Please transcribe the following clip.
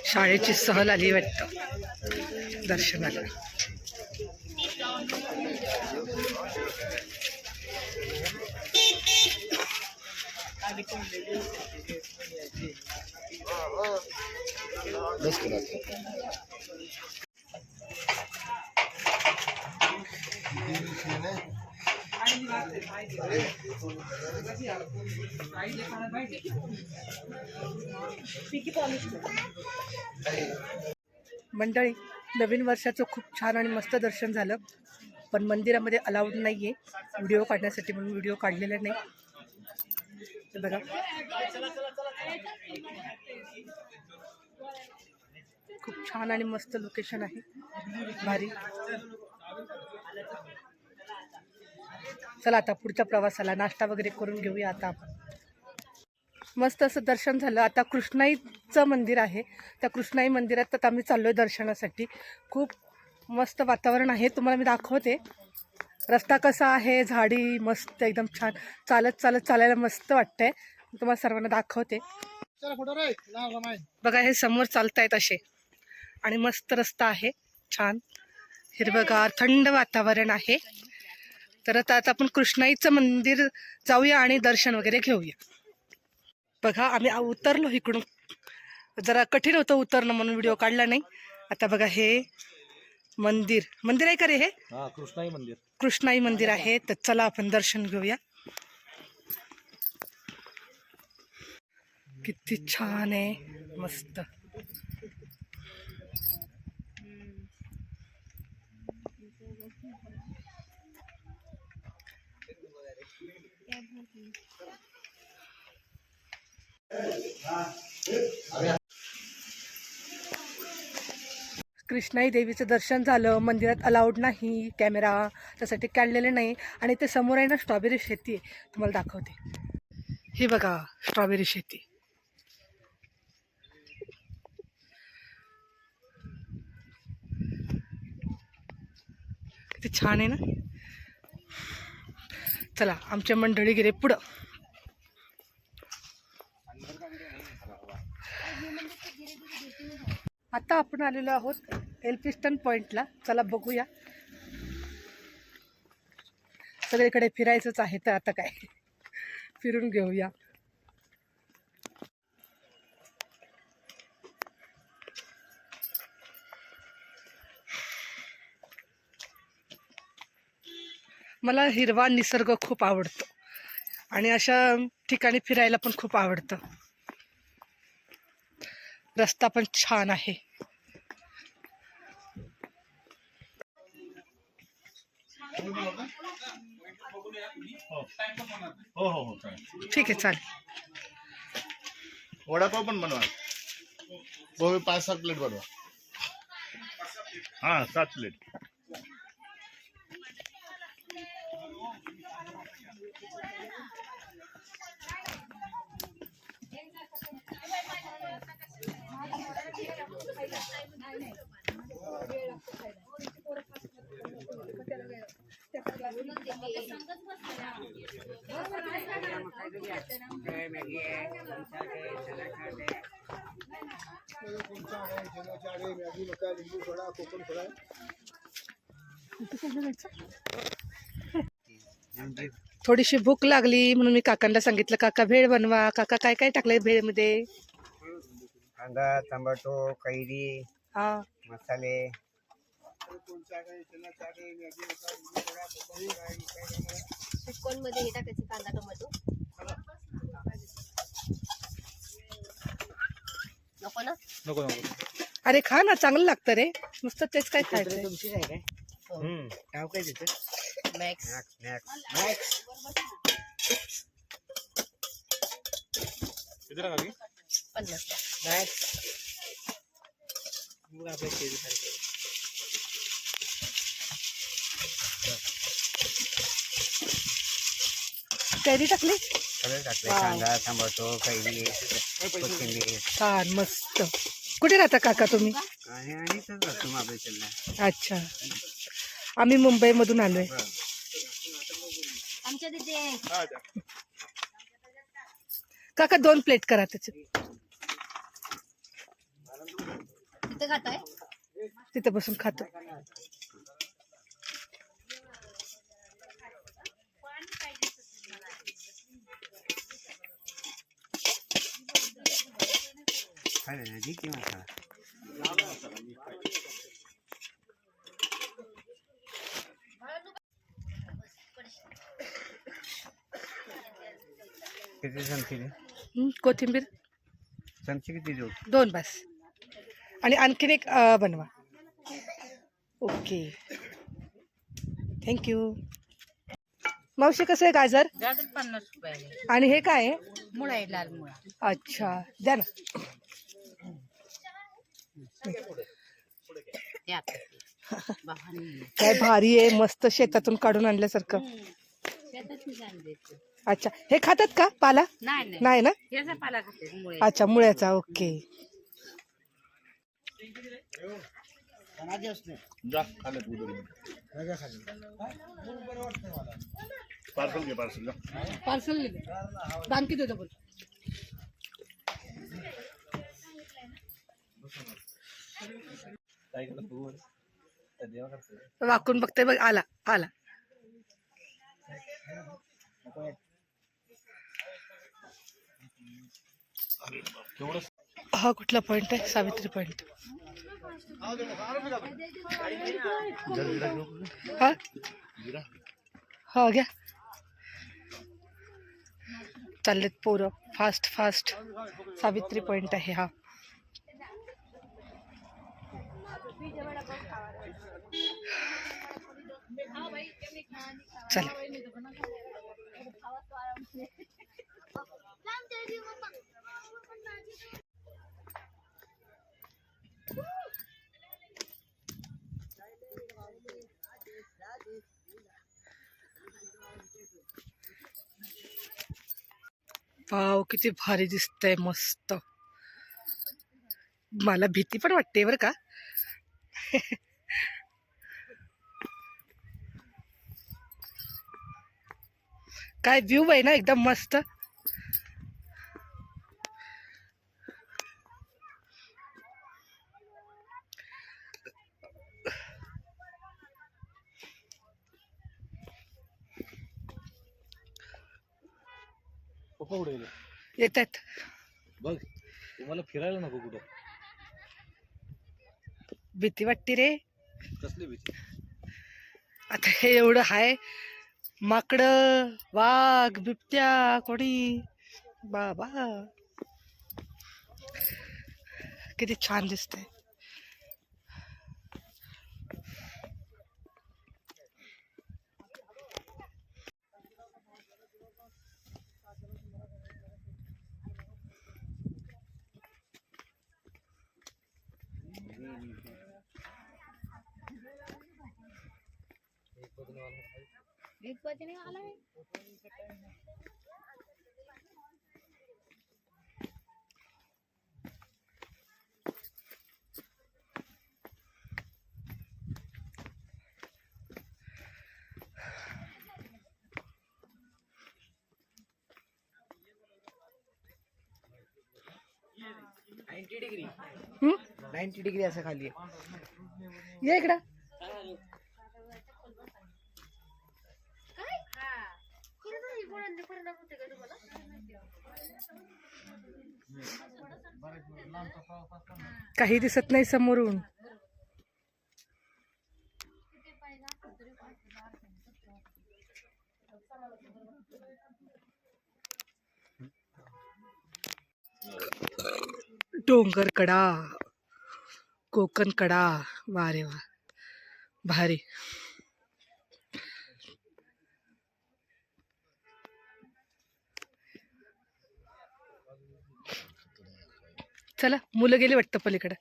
शाळेची सहल आली वाटतं दर्शनाला. मंडळी, नवीन वर्षाचं खूप छान आणि मस्त दर्शन झालं, पण मंदिरामध्ये अलाउड नाही आहे व्हिडिओ काढण्यासाठी, म्हणून व्हिडिओ काढलेला नाही. बघा खूप छान आणि मस्त लोकेशन आहे, भारी. चला आता पुढच्या प्रवासाला नाश्ता वगैरे करून घेऊया. आता आपण मस्त असं दर्शन झालं. आता कृष्णाईचं मंदिर आहे, त्या कृष्णाई मंदिरात आता आम्ही चाललो आहे दर्शनासाठी. खूप मस्त वातावरण आहे, तुम्हाला मी दाखवते. रस्ता कसा आहे, झाडी मस्त एकदम छान, चालत चालत चालायला मस्त वाटतंय. तुम्हाला सर्वांना दाखवते. बघा हे समोर चालतायत असे, आणि मस्त रस्ता आहे, छान हिरवगार थंड वातावरण आहे. तर आता आपण कृष्णाईचं मंदिर जाऊया आणि दर्शन वगैरे घेऊया. बघा आम्ही उतरलो इकडून, जरा कठीण होतं उतरणं म्हणून व्हिडिओ काढला नाही. आता बघा हे मंदिर आहे का रे? हे कृष्णाई मंदिर आहे. तर चला आपण दर्शन घेऊया. किती छान आहे, मस्त. कृष्णाई देवीचं दर्शन झालं. मंदिरात अलाउड नाही कॅमेरा, त्यासाठी काढलेले नाही. आणि ते समोर आहे ना स्ट्रॉबेरी शेती आहे, तुम्हाला दाखवते. हे बघा स्ट्रॉबेरी शेती, किती छान आहे ना. चला आमच्या मंडळी गेले पुढं. आता आपण आलेलो आहोत एल्फिस्टन पॉइंटला. चला बघूया. सगळीकडे फिरायचंच आहे, तर आता काय फिरून घेऊया. मला हिरवा निसर्ग खूप आवडतो आणि अशा ठिकाणी फिरायला पण खूप आवडतं. रस्ता पण छान आहे. ठीक आहे, चालेल. वडापाव पण बनवा, पोहे 5-7 प्लेट बनवा. हाँ 7 प्लेट. थोडीशी भूक लागली म्हणून मी काकांना सांगितलं, काका भेळ बनवा. काका काय काय टाकलंय भेळमध्ये? कांदा, टमाटो, कैरी, हा मसाले. मध्ये हे टाकायचे, कांदा टोमॅटो. नको ना? नको. अरे खा ना, चांगलं लागतं रे. नुसतं तेच काय खायचं? तुमचीच आहे काय? नाव काय तिथं? मॅक्स. मॅक्स. किती टाका की? 50. मॅक्स. मग आपल्या शेतीसारखे. कैरी टाकली, सगळं टाकले. कांदा, टमाटो, कैरी, कोथिंबीर. छान मस्त. कुठे राहता काका तुम्ही? आणि सगळं महाबळेश्वरला. अच्छा, आम्ही मुंबई मधून आलोय. आमच्या तिथे काका 2 प्लेट करा त्याचे. तिथे खाताय तिथे बसून खातो. किती मसाला किती चमचे दे? कोथिंबीर चमचे किती देऊ? 2 बस. आणि आणखीन एक बनवा. Okay thank you. मावशी कसं आहे गाजर? गाजर 50 रुपये आणि हे काय आहे? मुळा आहे, लाल मुळा. अच्छा द्या ना. ते आता बाबांनी काय भारी आहे, मस्त शेतातून काढून आणल्यासारखं. शेतातून आणले ते. अच्छा हे खातात का पाला? नाही नाही नाही ना. याचा पाला खाते मुळे. अच्छा मुळ्याचा. ओके जा खाले पार्सल घे पार्सल जा. पार्सल दानकी देतो बोल. वाकून बघते बघ. आला आला. हा कुठला पॉइंट आहे? सावित्री पॉइंट. हा हा घ्या. चाललेत पोरं फास्ट फास्ट. सावित्री पॉइंट आहे हा. चला वाव किती भारी दिसतंय. मस्त. मला भीती पण वाटते बरं का. काय व्ह्यू आहे ना एकदम मस्त. येत आहेत बघ तुम्हाला फिरायला नको कुठं. भीती वाटते रे. कसली भीती? आता हे एवढं हाय. माकडं वाघ बिबट्या कोणी बाबा किती छान दिसतंय. हम्म? 90 डिग्री असं खाली ये इकडं. काही दिसत नाही समोरून. डोंगर कडा कोकण कडा. वा रे वा भारी. चला मुलं गेली वाटतं पलीकडे.